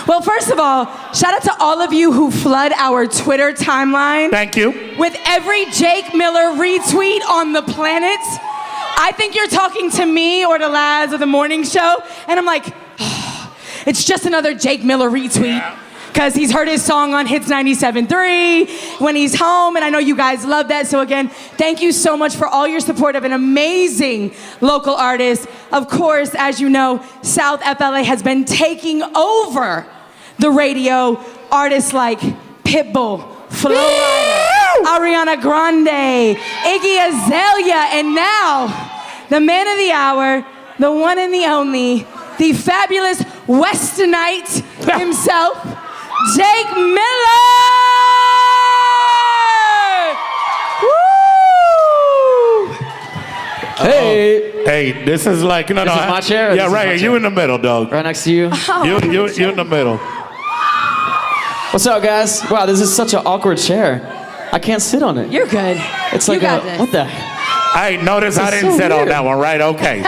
Well, first of all, shout out to all of you who flood our Twitter timeline. Thank you. With every Jake Miller retweet on the planet. I think you're talking to me or to Laz of the morning show, and I'm like, oh, it's just another Jake Miller retweet. Because he's heard his song on Hits 97.3 when he's home, and I know you guys love that. So again, thank you so much for all your support of an amazing local artist. Of course, as you know, South FLA has been taking over the radio. Artists like Pitbull, Flo Rida, Ariana Grande, Iggy Azalea, and now the man of the hour, the one and the only, the fabulous Westonite himself, Jake Miller! Woo! Hey, this is like, no, this is my chair? Yeah, right here. You in the middle, dog. Right next to you? You in the middle. What's up, guys? Wow, this is such an awkward chair. I can't sit on it. You're good. It's like what the? I noticed I didn't sit on that one, right? Okay.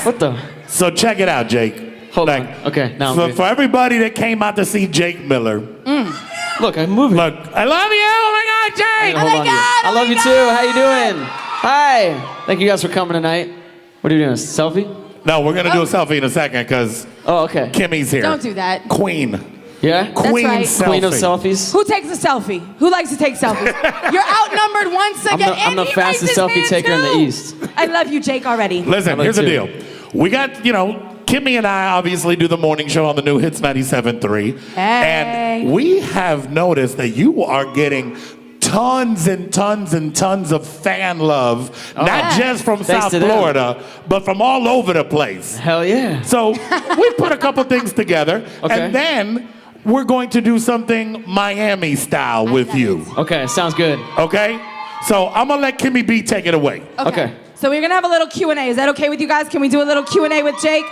What the? So check it out, Jake. Hold on. Okay, now So for everybody that came out to see Jake Miller. Look, I'm moving. Look, I love you. Oh my God, Jake. Oh my God. I love you too. How you doing? Hi. Thank you guys for coming tonight. What are you doing? A selfie? No, we're gonna do a selfie in a second because okay. Kimmy's here. Don't do that. Queen. Yeah? Queen right. selfie. Queen of selfies. Who takes a selfie? Who likes to take selfies? You're outnumbered once again. I'm the fastest selfie taker in the East. I love you, Jake, already. Listen, here's the deal. We got, Kimmy and I obviously do the morning show on the new Hits 97.3. Hey. And we have noticed that you are getting tons and tons and tons of fan love, not just from South Florida, but from all over the place. Hell yeah. So we put a couple things together, Okay. and then we're going to do something Miami style with you. Okay, sounds good. Okay? So I'm going to let Kimmy B take it away. Okay. So we're gonna have a little Q&A. Is that okay with you guys? Can we do a little Q&A with Jake?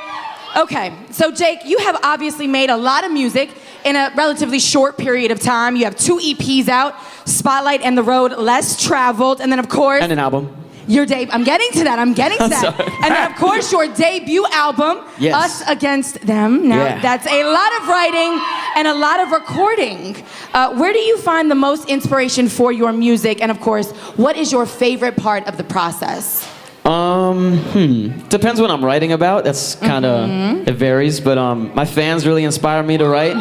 Okay, so Jake, you have obviously made a lot of music in a relatively short period of time. You have 2 EPs out, Spotlight and The Road Less Traveled, and then of course... And an album. Your I'm getting to that, I'm getting to that. Sorry. And then of course your debut album, Yes. Us Against Them. Now that's a lot of writing and a lot of recording. Where do you find the most inspiration for your music? And of course, what is your favorite part of the process? Depends what I'm writing about. That's kind of, it varies, but my fans really inspire me to write.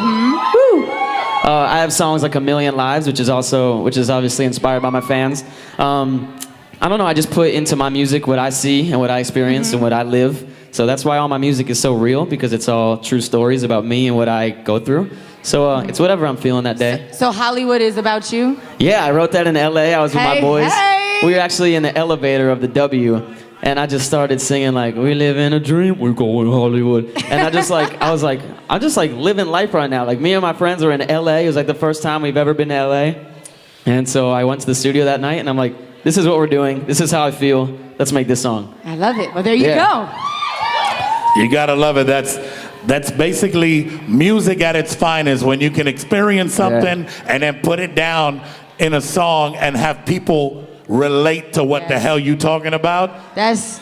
I have songs like A Million Lives, which is obviously inspired by my fans. I don't know, I just put into my music what I see and what I experience and what I live. So that's why all my music is so real, because it's all true stories about me and what I go through. So it's whatever I'm feeling that day. So Hollywood is about you? Yeah, I wrote that in LA. I was with my boys. Hey. We were actually in the elevator of the W, and I just started singing like, we live in a dream, we're going Hollywood. And I'm just like living life right now. Like me and my friends were in LA. It was like the first time we've ever been to LA. And so I went to the studio that night, and I'm like, this is what we're doing. This is how I feel. Let's make this song. I love it. Well, there you go. You gotta love it. That's basically music at its finest, when you can experience something and then put it down in a song and have people relate to what the hell you talking about. That's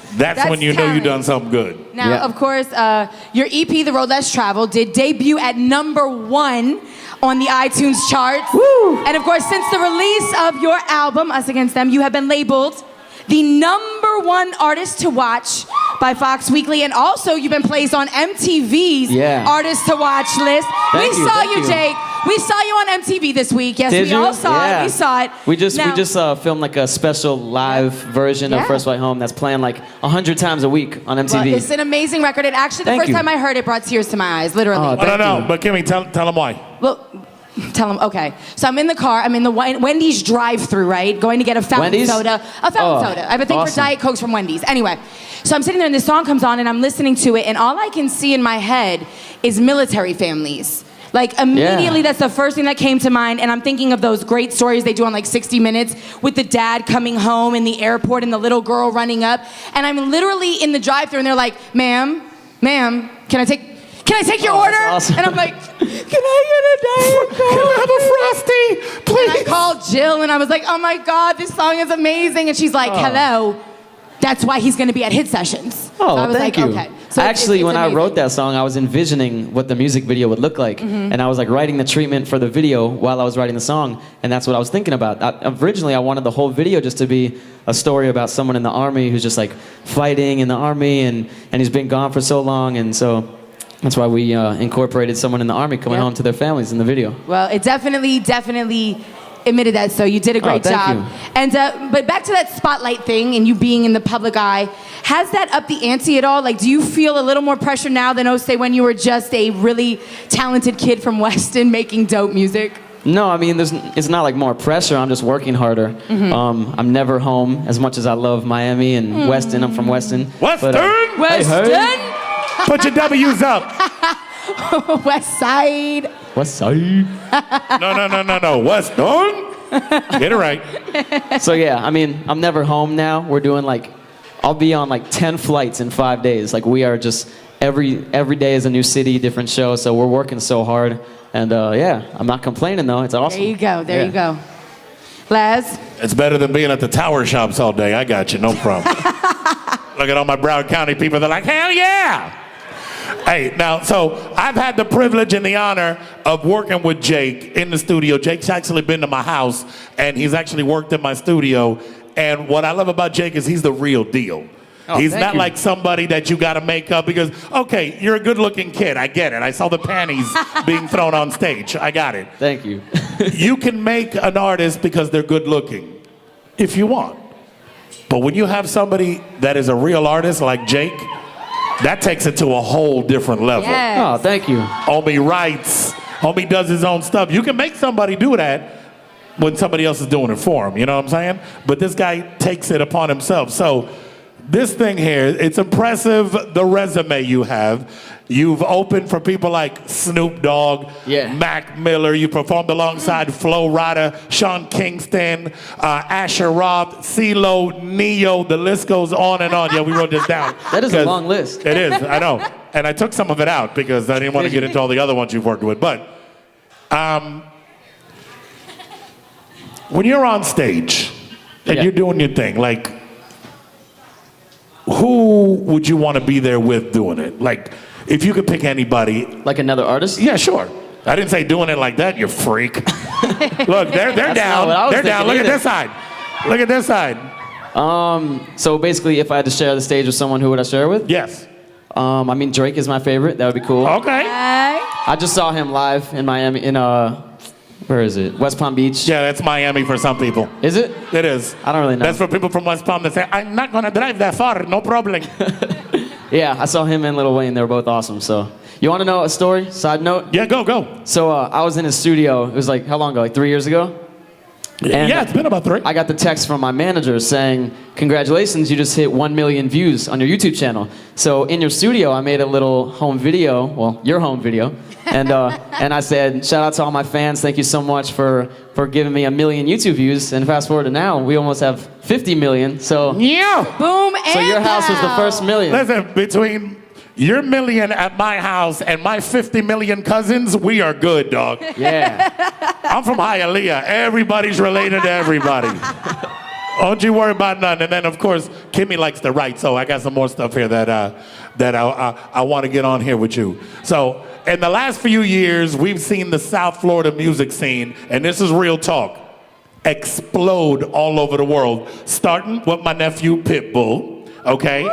when you know you done something good. Now, of course, your EP, The Road Less Traveled, did debut at #1 on the iTunes charts. Woo. And of course, since the release of your album, Us Against Them, you have been labeled the #1 artist to watch by Fox Weekly, and also you've been placed on MTV's Artist to Watch list. We saw you, Jake. We saw you on MTV this week. Yes, we all saw it. We saw it. We just filmed like a special live version of First Flight Home that's playing like 100 times a week on MTV. Well, it's an amazing record. It actually, the first time I heard it, brought tears to my eyes, literally. Oh, no, but Kimmy, tell them why. Well, tell them, okay. So I'm in the car, I'm in the Wendy's drive-thru, right? Going to get a fountain soda. A fountain soda. I have a thing for Diet Cokes from Wendy's. Anyway, so I'm sitting there and this song comes on and I'm listening to it, and all I can see in my head is military families. Like immediately that's the first thing that came to mind, and I'm thinking of those great stories they do on like 60 Minutes with the dad coming home in the airport and the little girl running up, and I'm literally in the drive-thru and they're like, ma'am, can I take your order? Awesome. And I'm like, can I get a Diet Coke? Can I have a Frosty, please? And I called Jill and I was like, oh my God, this song is amazing. And she's like, hello, that's why he's gonna be at Hit Sessions. Oh, so I was thank like, you. okay. So Actually, it's when I amazing. wrote that song, I was envisioning what the music video would look like. And I was like writing the treatment for the video while I was writing the song. And that's what I was thinking about. Originally, I wanted the whole video just to be a story about someone in the army who's just like fighting in the army and he's been gone for so long. And so that's why we incorporated someone in the army coming home to their families in the video. Well, it definitely admitted that, so you did a great thank job. you. And but back to that spotlight thing and you being in the public eye, has that upped the ante at all? Like, do you feel a little more pressure now than, oh, say, when you were just a really talented kid from Weston making dope music? No, I mean, it's not like more pressure. I'm just working harder. I'm never home as much as I love Miami and Weston. I'm from Weston. Weston! But, Weston? hey. Put your W's up. West Side. West Side. No. Weston. Get it right. So yeah, I mean, I'm never home now. We're doing I'll be on 10 flights in 5 days. Like we are just, every day is a new city, different show. So we're working so hard. And yeah, I'm not complaining though. It's awesome. There you go. There you go. Laz? It's better than being at the tower shops all day. I got you, no problem. Look at all my Broward County people. They're like, hell yeah. Hey, now, so I've had the privilege and the honor of working with Jake in the studio. Jake's actually been to my house, and he's actually worked in my studio. And what I love about Jake is he's the real deal. Oh, he's thank not you. like somebody that you got to make up because, okay, you're a good-looking kid. I get it. I saw the panties being thrown on stage. I got it. Thank you. You can make an artist because they're good-looking, if you want. But when you have somebody that is a real artist like Jake, that takes it to a whole different level. Yes. Oh, thank you. Homie writes, homie does his own stuff. You can make somebody do that when somebody else is doing it for him, you know what I'm saying? But this guy takes it upon himself. So this thing here, it's impressive, the resume you have. You've opened for people like Snoop Dogg, Mac Miller. You performed alongside Flo Rida, Sean Kingston, Asher Roth, CeeLo, Neo. The list goes on and on. Yeah, we wrote this down. That is a long list. It is, I know. And I took some of it out because I didn't want to get into all the other ones you've worked with. But when you're on stage and you're doing your thing, like, who would you want to be there with doing it? Like, if you could pick anybody. Like another artist? Yeah, sure. I didn't say doing it like that, you freak. Look, they're That's down. not what I was They're down. Look thinking at this side. Look at this side. So basically, if I had to share the stage with someone, who would I share with? Yes. I mean, Drake is my favorite. That would be cool. Okay. I just saw him live in Miami, where is it? West Palm Beach. Yeah, that's Miami for some people. Is it? It is. I don't really know. That's for people from West Palm that say, I'm not going to drive that far, no problem. Yeah, I saw him and Lil Wayne. They were both awesome. So, you want to know a story? Side note? Yeah, go. So, I was in his studio. It was like, how long ago? Like 3 years ago? And yeah, it's been about 3. I got the text from my manager saying, congratulations, you just hit 1 million views on your YouTube channel. So in your studio, I made a little home video, well, your home video, and I said, shout out to all my fans, thank you so much for giving me 1 million YouTube views, and fast forward to now, we almost have 50 million, so... Yeah! Boom and So your house was the first million. Listen, between your million at my house and my 50 million cousins, we are good, dog. Yeah. I'm from Hialeah. Everybody's related to everybody. Don't you worry about nothing. And then, of course, Kimmy likes to write, so I got some more stuff here that I want to get on here with you. So, in the last few years, we've seen the South Florida music scene, and this is real talk, explode all over the world, starting with my nephew Pitbull, okay? Woo!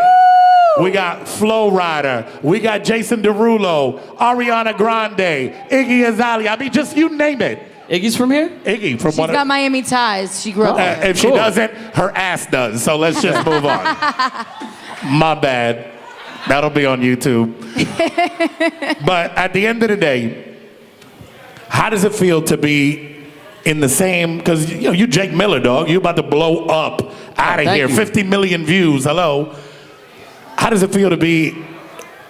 We got Flo Rida, we got Jason Derulo, Ariana Grande, Iggy Azalea. I mean, just you name it. Iggy's from here? Iggy from She's got Miami ties. She grew up there. if she doesn't, her ass does. So let's just move on. My bad. That'll be on YouTube. But at the end of the day, how does it feel to be in the same? Because you Jake Miller, dog. You about to blow up out of here. You. 50 million views. Hello. How does it feel to be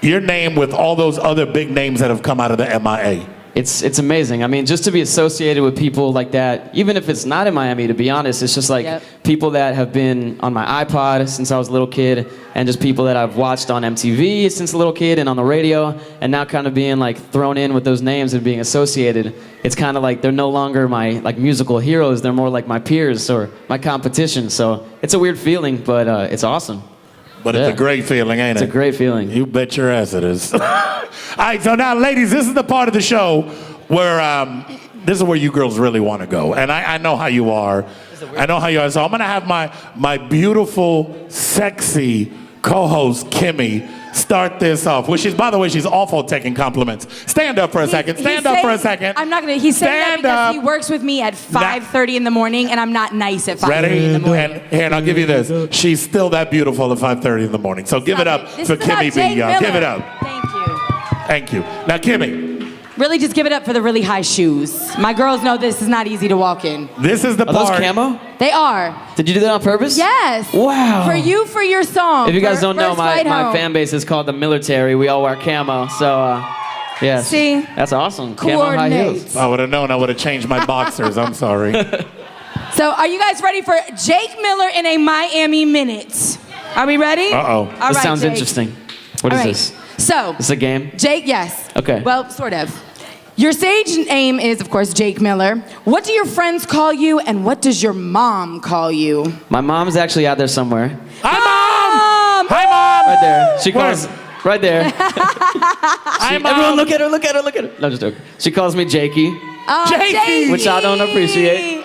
your name with all those other big names that have come out of the MIA? It's amazing. I mean, just to be associated with people like that, even if it's not in Miami, to be honest, it's just like people that have been on my iPod since I was a little kid, and just people that I've watched on MTV since a little kid and on the radio, and now kind of being like thrown in with those names and being associated. It's kind of like they're no longer my like musical heroes. They're more like my peers or my competition. So it's a weird feeling, but it's awesome. But it's a great feeling, ain't it? It's a great feeling. You bet your ass it is. All right, so now, ladies, this is the part of the show where this is where you girls really want to go. And I know how you are. I know how you are. So I'm going to have my beautiful, sexy co-host, Kimmy, start this off. Which is, by the way, she's awful taking compliments. Stand up for a second. Stand up for a second. I'm not going to. He's saying that because he works with me at 5:30 in the morning, and I'm not nice at 5:30 in the morning. And I'll give you this. She's still that beautiful at 5:30 in the morning. So give it up for Kimmy B, y'all. Give it up. Thank you. Thank you. Now, Kimmy. Really, just give it up for the really high shoes. My girls know this is not easy to walk in. This is the Are part. those camo? They are. Did you do that on purpose? Yes. Wow. For you, for your song. If you guys don't know, First my Flight Home. fan base is called the military. We all wear camo. So, yes. See? That's awesome. Camo high heels. Coordinate. I would have known. I would have changed my boxers. I'm sorry. So, are you guys ready for Jake Miller in a Miami minute? Are we ready? Uh-oh. All This right, sounds Jake. interesting. What is All right. this? So, This is a game? Jake, yes. Okay. Well, sort of. Your stage name is, of course, Jake Miller. What do your friends call you, and what does your mom call you? My mom's actually out there somewhere. Hi, Mom! Hi, Mom! Right there. She Where? calls... Right there. Hi, Mom! Everyone look at her, look at her, look at her. No, just joking. She calls me Jakey. Oh, Jakey! Which I don't appreciate.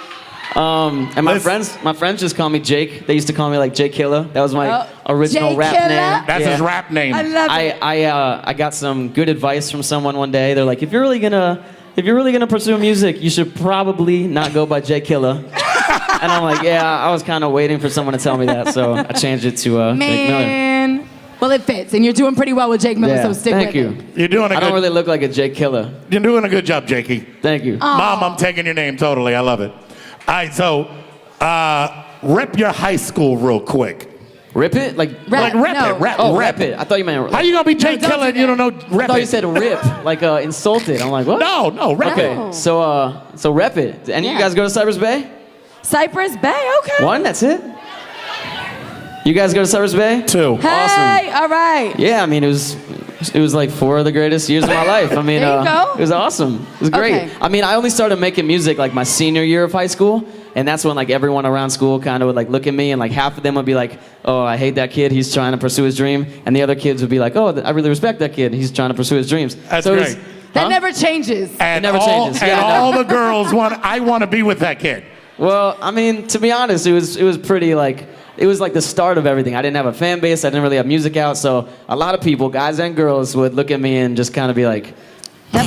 And my Listen. friends just call me Jake. They used to call me like JakeMiller. That was my original Jake rap Killer? name. That's his rap name. I love it. I got some good advice from someone one day. They're like, if you're really gonna pursue music, you should probably not go by Jake Killer. And I'm like, yeah, I was kind of waiting for someone to tell me that, so I changed it to Jake Miller. Man. Well, it fits, and you're doing pretty well with Jake Miller, Yeah, so stick thank with you. it. You're doing a I don't good. really look like a Jake Killer. You're doing a good job, Jakey. Thank you. Mom, I'm taking your name totally. I love it. All right, so rep your high school real quick. Rip it? Like Like rep it. Rep, oh, rep rep it. I thought you meant. How you gonna be Jake don't Killer do and you don't know I rep thought it? you said rip, like insulted. I'm like, what? No, rep Okay, it. so rep it. Any of you Yeah. guys go to Cypress Bay? Cypress Bay, okay. One, that's it. You guys go to Cypress Bay? 2. Hey, all right. Yeah, I mean it was like 4 of the greatest years of my life. I mean, There you go. it was awesome. It was great. Okay. I mean, I only started making music like my senior year of high school, and that's when like everyone around school kind of would like look at me, and like half of them would be like, "Oh, I hate that kid. He's trying to pursue his dream," and the other kids would be like, "Oh, I really respect that kid. He's trying to pursue his dreams." That's so it was- great. That Huh? never changes. And never changes. And Yeah, I know. all the girls I want to be with that kid. Well, I mean, to be honest, it was pretty like it was like the start of everything. I didn't have a fan base. I didn't really have music out, so a lot of people, guys and girls, would look at me and just kind of be like, That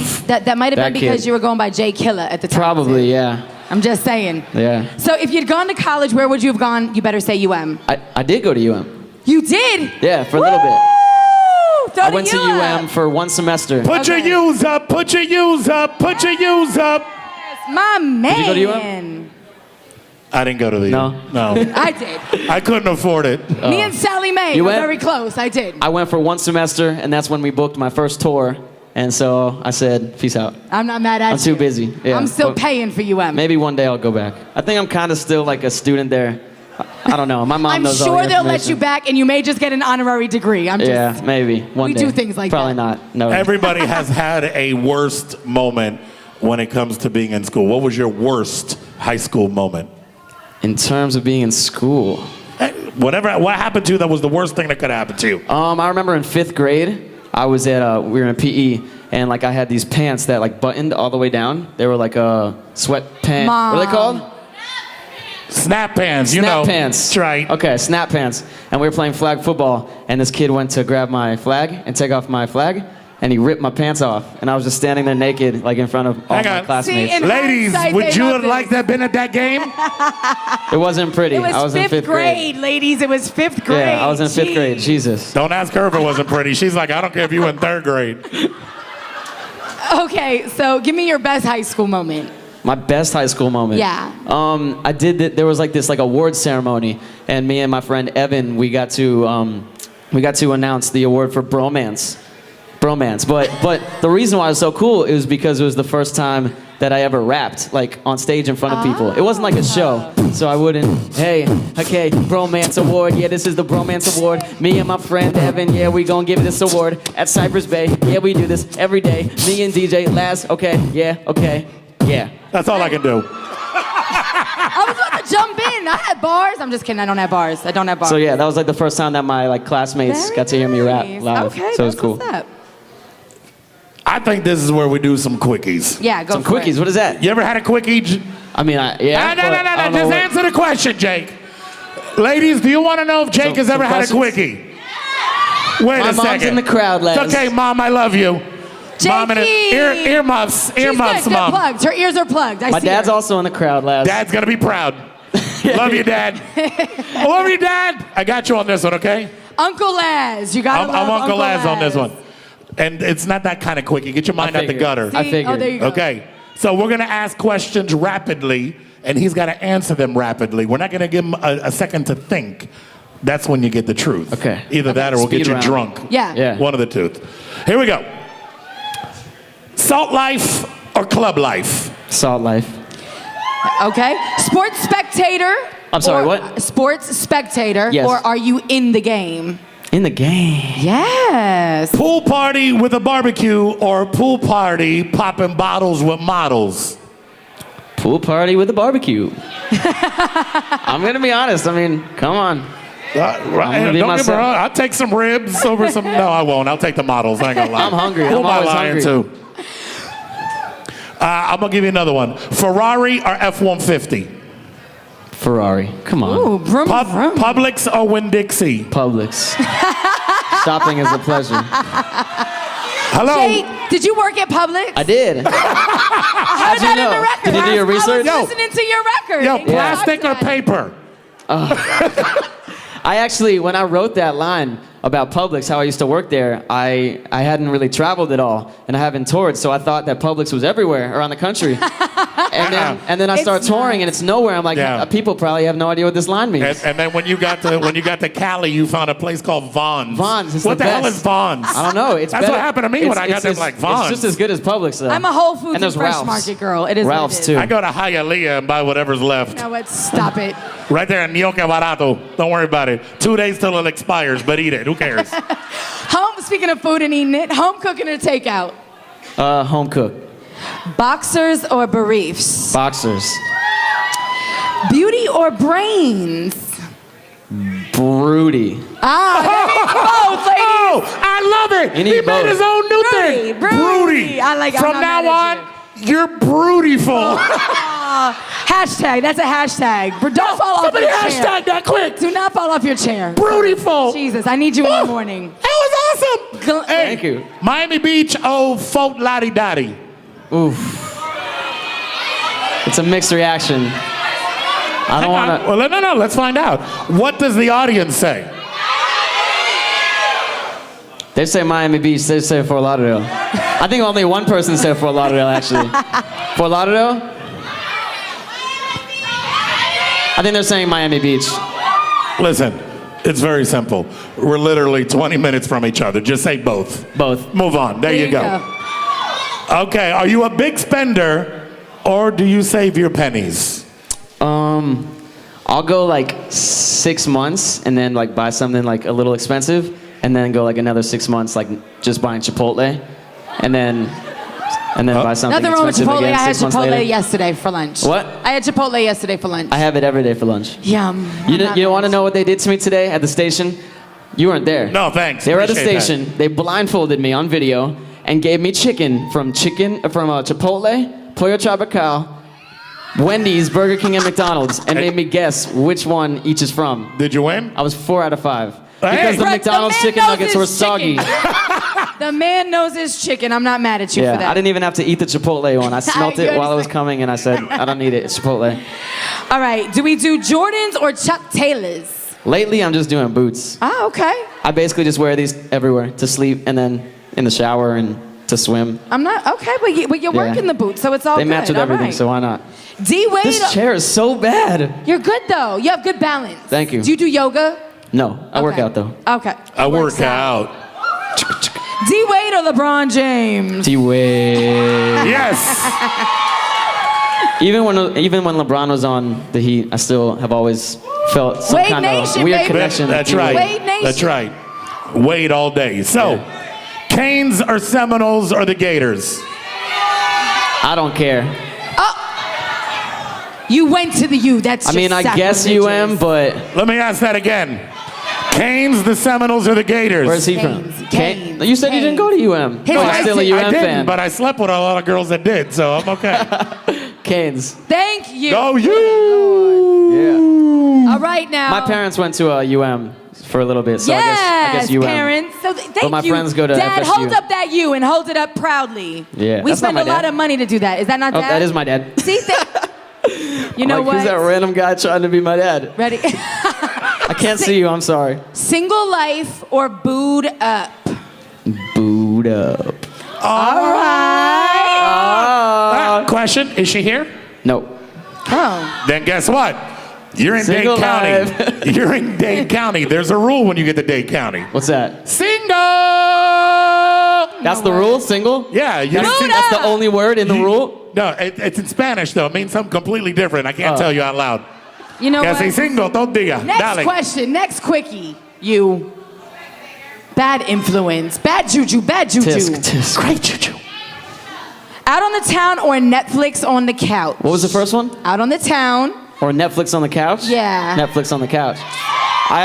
might have That been because kid. you were going by Jay Killer at the time. probably, too. yeah, I'm just saying. yeah. So if you'd gone to college, where would you have gone? You better say UM. I did go to UM. You did? Yeah, for a little bit. Woo! Throw I the went to U up. UM for 1 semester. Put your Okay. U's up. Put your U's up. Put your U's up. My man. you go to UM? I didn't go to the No? No. I did. I couldn't afford it. Me and Sally Mae You were went? very close. I did. I went for 1 semester, and that's when we booked my first tour. And so I said, peace out. I'm not mad at I'm you. too busy. Yeah. I'm still But paying for UM. Maybe one day I'll go back. I think I'm kind of still like a student there. I don't know. My mom I'm knows all sure the they'll let you information. back, and you may just get an honorary degree. I'm just. Yeah, maybe one We day. do things like Probably that. not. No. Everybody has had a worst moment when it comes to being in school. What was your worst high school moment? In terms of being in school, What happened to you that was the worst thing that could happen to you? I remember in 5th grade, I was at we were in PE, and like I had these pants that like buttoned all the way down. They were like sweat pants. Mom. What are they called? Snap pants, you Snap know. pants. That's right. Okay, snap pants. And we were playing flag football, and this kid went to grab my flag and take off my flag, and he ripped my pants off, and I was just standing there naked, like in front of all Hang my on. classmates. See, in Ladies, hindsight, would they you love have this. liked to have been at that game? It wasn't pretty. It was I was in 5th grade, ladies. It was 5th grade. Yeah, I was in 5th grade. Jeez. Jesus. Don't ask her if it wasn't pretty. She's like, I don't care if you were in 3rd grade. Okay, so give me your best high school moment. My best high school moment. Yeah. I did. There was like this award ceremony, and me and my friend Evan, we got to announce the award for bromance. But the reason why it was so cool is because it was the first time that I ever rapped like on stage in front of people. It wasn't like a show, so I wouldn't. Hey, okay, bromance award. Yeah, this is the bromance award. Me and my friend Evan. Yeah, we gonna give this award at Cypress Bay. Yeah, we do this every day. Me and DJ Laz. Okay, yeah, okay, yeah. That's all I can do. I was about to jump in. I had bars. I'm just kidding. I don't have bars. I don't have bars. So yeah, that was like the first time that my like classmates Very got to hear me rap nice. live. Okay, so it was that's cool. what's up. I think this is where we do some quickies. Yeah, go Some for quickies. it. What is that? You ever had a quickie? I mean, yeah. No. but I don't know Just what- answer the question, Jake. Ladies, do you want to know if Jake has some ever had a questions? quickie? Wait My a mom's second. in the crowd, lads. It's okay, Mom. I love you. Mom, and Jakey! earmuffs, She's earmuffs, good. Mom. Get plugged. Her ears are plugged. I My see dad's her. also in the crowd, lads. Dad's gonna be proud. Love you, Dad. I love you, Dad. I got you on this one, okay? Uncle Laz. You got to I'm love Uncle Laz on this one. And it's not that kind of quickie. Get your mind out the figured. gutter. I See? figured. Oh, there you go. Okay, so we're gonna ask questions rapidly, and he's got to answer them rapidly. We're not gonna give him a second to think. That's when you get the truth. Okay. Either that or we'll get Speed you round. drunk. Yeah. Yeah. One of the two. Here we go. Salt life or club life? Salt life. Okay. Sports spectator. I'm sorry, or- what? Sports spectator. Yes. Or are you in the game? In the game. Yes. Pool party with a barbecue or pool party popping bottles with models? Pool party with a barbecue. I'm gonna be honest. I mean, come on. Right. gonna be Don't get me myself. wrong. I'll take some ribs over some. No, I won't. I'll take the models. I ain't gonna lie. I'm hungry. Who I'm am I always lying hungry. to? I'm gonna give you another one. Ferrari or F-150? Ferrari. Come on. Ooh, vroom, vroom. Publix or Winn-Dixie? Publix. Shopping is a pleasure. Hello. Jake, did you work at Publix? I did. I heard you that in know? the record. Did you do your research? I Yo. was listening to your record. Yo, and you plastic or talked about it. paper? I actually, when I wrote that line about Publix, how I used to work there, I hadn't really traveled at all, and I haven't toured, so I thought that Publix was everywhere around the country. and then I It's start touring, not. and it's nowhere. I'm like, Yeah. people probably have no idea what this line means. And then when you got to Cali, you found a place called Vaughn's. Vaughn's is What the the hell best. is Vaughn's? I don't know. It's That's better. what happened to me when I got there. Like Vaughn's. It's just as good as Publix, though. I'm a Whole Foods and there's Fresh Ralph's. Market girl. It is Ralph's, what it is. too. I go to Hialeah and buy whatever's left. You know what? Stop it. Right there in Nyoke Barato. Don't worry about it. 2 days till it expires, but eat it. Who cares? Home, speaking of food and eating it, home cooking or takeout? Home cook. Boxers or briefs? Boxers. Beauty or brains? Broody. Ah, that means both, ladies. Oh, I love it. You need He both. made his own new Broody, thing. broody. I like it. I'm From not now mad on, at you're broodiful. Hashtag, that's a hashtag. Don't fall off Somebody your chair. hashtag that quick. Do not fall off your chair. Broodiful. Jesus, I need you in the morning. That was awesome. Hey, Thank you. Miami Beach, Fort Lottie Dottie. Oof. It's a mixed reaction. I don't want to. Well, no, let's find out. What does the audience say? They say Miami Beach. They say Fort Lauderdale. I think only one person said Fort Lauderdale, actually. Fort Lauderdale? I think they're saying Miami Beach. Listen, it's very simple. We're literally 20 minutes from each other. Just say both. Both. Move on. There you go. Okay, are you a big spender or do you save your pennies? I'll go like 6 months and then like buy something like a little expensive, and then go like another 6 months like just buying Chipotle, and then buy something Nothing wrong with expensive Chipotle. again I had 6 months Chipotle later. yesterday for lunch. What? I had Chipotle yesterday for lunch. I have it every day for lunch. Yum. You want to know what they did to me today at the station? You weren't there. No, thanks. They were at the Appreciate station. They blindfolded me on video and gave me chicken from Chipotle, Pollo Tropical, Wendy's, Burger King, and McDonald's, and made me guess which one each is from. Did you win? I was 4 out of 5 Hey. because the Brett, McDonald's man chicken knows nuggets his were soggy. chicken. The man knows his chicken. I'm not mad at you Yeah, for that. I didn't even have to eat the Chipotle one. I smelt You it while it was understand. coming, and I said, I don't need it. It's Chipotle. All right. Do we do Jordans or Chuck Taylors? Lately, I'm just doing boots. Ah, okay. I basically just wear these everywhere to sleep, and then in the shower and to swim. I'm not okay, but you're Yeah. working the boots, so it's all They good. match with all everything, right. so why not? D Wade, This chair is so bad. you're good though. You have good balance. Thank you. Do you do yoga? No, I work Okay. out though. Okay. I Works work out. D Wade or LeBron James? T-Wade. Yes. Even when LeBron was on the Heat, I still have always felt some Wade kind Nation, of weird baby. connection. to That's T-Wade. right. Wade Nation. That's right. Wade all day. So, Canes or Seminoles or the Gators? I don't care. You went to the U. That's I just mean, I guess UM, but Let me ask that again. Canes, the Seminoles, or the Gators? where's he from? Canes. You said you didn't go to UM. His Oh, wife you're still a did. UM I didn't, fan. but I slept with a lot of girls that did, so I'm okay. Canes. Thank you. Go you! Yeah. All right now. My parents went to UM for a little bit, so Yes, I guess UM. parents. So thank But my you. friends go to Dad, FSU. hold up that U and hold it up proudly. Yeah, We that's not spend my a lot dad. of money to do that. Is that not Oh, Dad? that is my dad. See, you know like, what? who's that random guy trying to be my dad? Ready? I can't see you, I'm sorry. Single life or booed up? Booed up. All right. Question, is she here? No. Oh. Then guess what? You're in Single Dade County. life. You're in Dade County. There's a rule when you get to Dade County. What's that? Single! That's the rule? Single? Yeah. You That's, see- that's the only word in the rule? No, it's in Spanish, though. It means something completely different. I can't Oh. tell you out loud. You know Que what? si single, todo día. Next Dale. question. Next quickie. You. Bad influence. Bad juju. Bad juju. Tisk, tisk. Great juju. Out on the town or Netflix on the couch? What was the first one? Out on the town. Or Netflix on the couch? Yeah. Netflix on the couch. I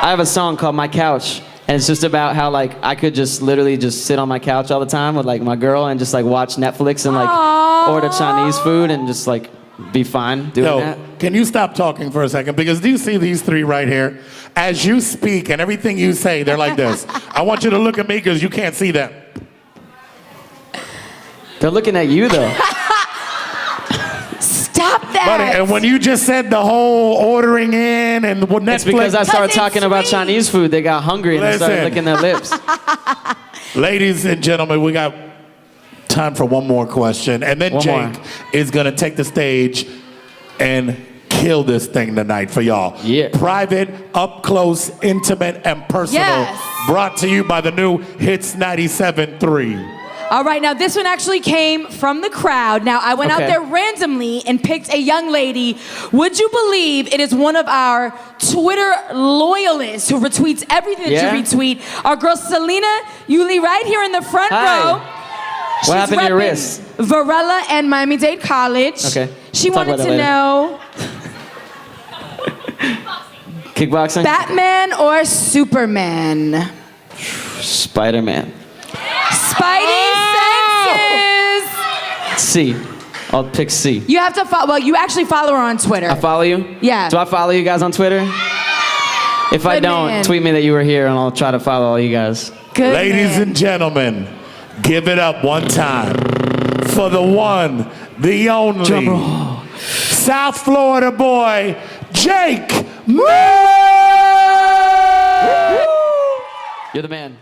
have a song called My Couch, and it's just about how like I could just literally just sit on my couch all the time with like my girl and just like watch Netflix and like Aww. order Chinese food and just like be fine doing Yo, that. can you stop talking for a second? Because do you see these three right here? As you speak and everything you say, they're like this. I want you to look at me because you can't see them. They're looking at you though. Stop that. Buddy, and when you just said the whole ordering in and what Netflix... It's because I started it's talking about sweet. Chinese food. They got hungry and they started Listen. licking their lips. Ladies and gentlemen, we got time for one more question. And then One Jake more. is going to take the stage and kill this thing tonight for y'all. Yeah. Private, up close, intimate, and personal. Yes. Brought to you by the new Hits 97.3. All right, now this one actually came from the crowd. Now, I went out Okay. there randomly and picked a young lady. Would you believe it is one of our Twitter loyalists who retweets everything that Yeah? you retweet? Our girl Selena Yuli right here in the front Hi. row. What happened to your repping wrist? Varela and Miami-Dade College. Okay. She We'll talk wanted about to that know, Kickboxing? Batman or Superman? Spider-Man. Spidey senses. C. I'll pick C. You have to follow, well, you actually follow her on Twitter. I follow you? Yeah. Do I follow you guys on Twitter? If I Good don't, man. tweet me that you were here and I'll try to follow all you guys. Good Ladies man. and gentlemen, give it up one time for the one, the only, Drum roll. South Florida boy, Jake Miller! You're the man.